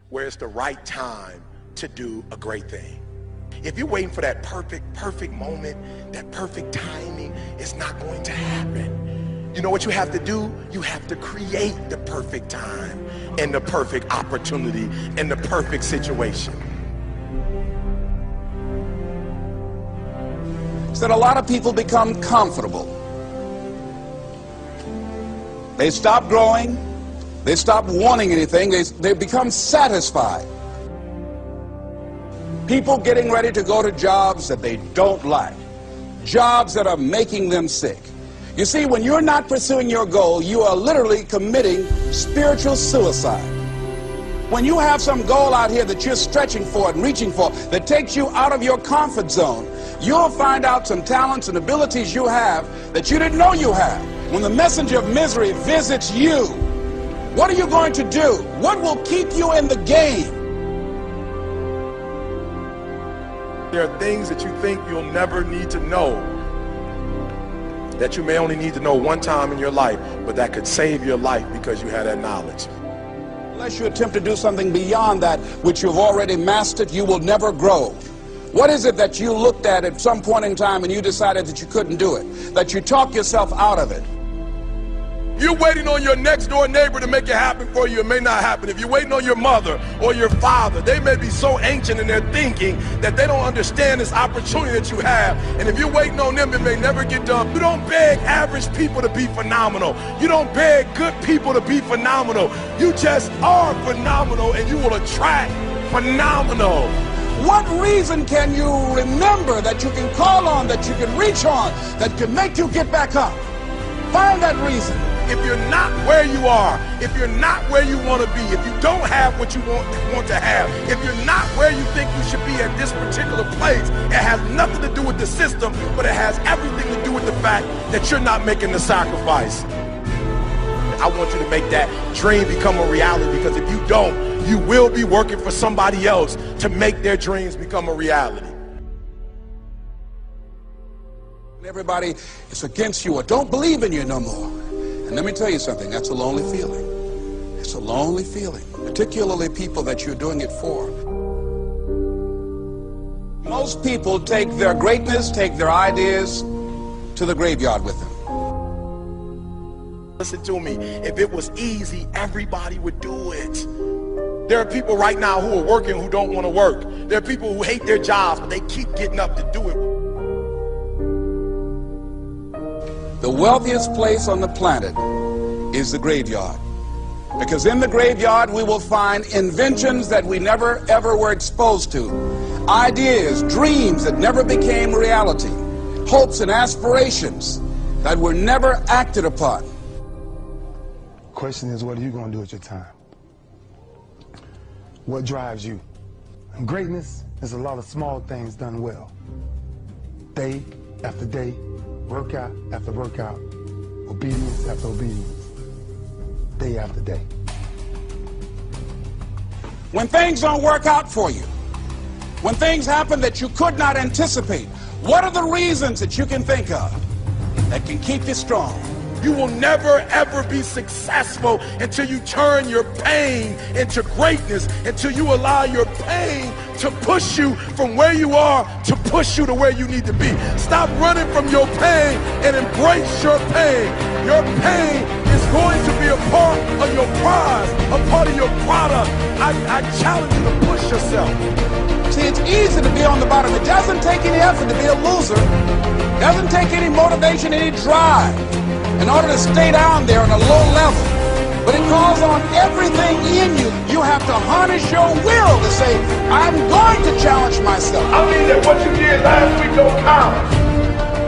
where it's the right time to do a great thing. If you're waiting for that perfect moment, that perfect timing, it's not going to happen. You know what you have to do? You have to create the perfect time and the perfect opportunity and the perfect situation. So that a lot of people become comfortable. They stop growing. They stop wanting anything. They become satisfied. People getting ready to go to jobs that they don't like. Jobs that are making them sick. You see, when you're not pursuing your goal, you are literally committing spiritual suicide. When you have some goal out here that you're stretching for and reaching for that takes you out of your comfort zone, you'll find out some talents and abilities you have that you didn't know you have. When the messenger of misery visits you, what are you going to do? What will keep you in the game? There are things that you think you'll never need to know, that you may only need to know one time in your life, but that could save your life because you had that knowledge. Unless you attempt to do something beyond that which you've already mastered, you will never grow. What is it that you looked at some point in time and you decided that you couldn't do it, that you talked yourself out of it? You're waiting on your next door neighbor to make it happen for you. It may not happen. If you're waiting on your mother or your father, they may be so ancient in their thinking that they don't understand this opportunity that you have. And if you're waiting on them, it may never get done. You don't beg average people to be phenomenal. You don't beg good people to be phenomenal. You just are phenomenal, and you will attract phenomenal. What reason can you remember that you can call on, that you can reach on, that can make you get back up? Find that reason. If you're not where you are, if you're not where you want to be, if you don't have what you want to have, if you're not where you think you should be at this particular place, it has nothing to do with the system, but it has everything to do with the fact that you're not making the sacrifice. I want you to make that dream become a reality, because if you don't, you will be working for somebody else to make their dreams become a reality. Everybody is against you or don't believe in you no more. And let me tell you something, that's a lonely feeling. It's a lonely feeling, particularly people that you're doing it for. Most people take their greatness, take their ideas to the graveyard with them. Listen to me, if it was easy, everybody would do it. There are people right now who are working who don't want to work. There are people who hate their jobs, but they keep getting up to do it. The wealthiest place on the planet is the graveyard. Because in the graveyard we will find inventions that we never ever were exposed to. Ideas, dreams that never became reality. Hopes and aspirations that were never acted upon. Question is, what are you going to do with your time? What drives you? And greatness is a lot of small things done well. Day after day, workout after workout, obedience after obedience, day after day. When things don't work out for you, when things happen that you could not anticipate, what are the reasons that you can think of that can keep you strong? You will never ever be successful until you turn your pain into greatness, until you allow your pain to push you from where you are to push you to where you need to be. Stop running from your pain and embrace your pain. Your pain is going to be a part of your prize, a part of your product. I challenge you to push yourself. See, it's easy to be on the bottom. It doesn't take any effort to be a loser. It doesn't take any motivation, any drive in order to stay down there on a low level. But it calls on everything in you. You have to harness your will to say, I'm going to challenge myself. I mean that what you did last week don't count.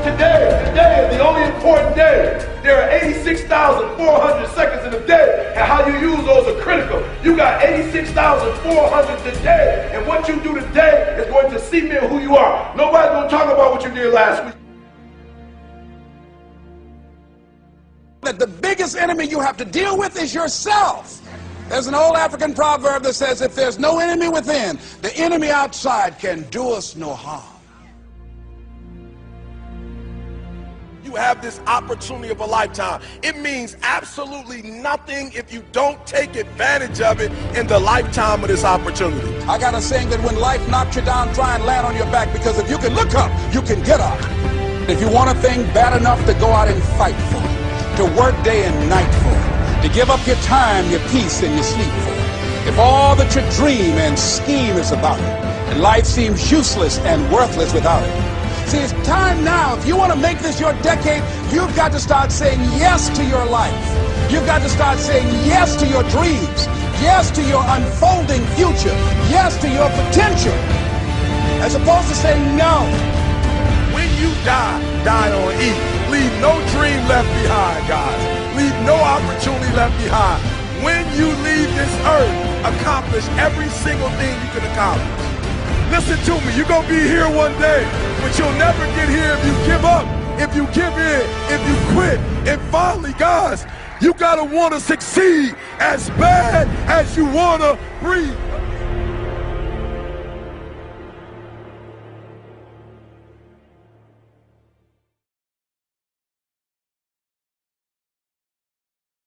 Today is the only important day. There are 86,400 seconds in a day, and how you use those are critical. You got 86,400 today, and what you do today is going to cement who you are. Nobody's going to talk about what you did last week. That the biggest enemy you have to deal with is yourself. There's an old African proverb that says, if there's no enemy within, the enemy outside can do us no harm. you have this opportunity of a lifetime. It means absolutely nothing if you don't take advantage of it in the lifetime of this opportunity. I got a saying that when life knocks you down, try and land on your back, because if you can look up, you can get up. If you want a thing bad enough to go out and fight for it, to work day and night for it, to give up your time, your peace, and your sleep for it, if all that you dream and scheme is about it, and life seems useless and worthless without it. See, it's time now. If you want to make this your decade, you've got to start saying yes to your life. You've got to start saying yes to your dreams, yes to your unfolding future, yes to your potential, as opposed to saying no. When you die, die on E. Leave no dream left behind, guys. Leave no opportunity left behind. When you leave this earth, accomplish every single thing you can accomplish. Listen to me, you're going to be here one day, but you'll never get here if you give up, if you give in, if you quit. And finally, guys, you got to want to succeed as bad as you want to breathe.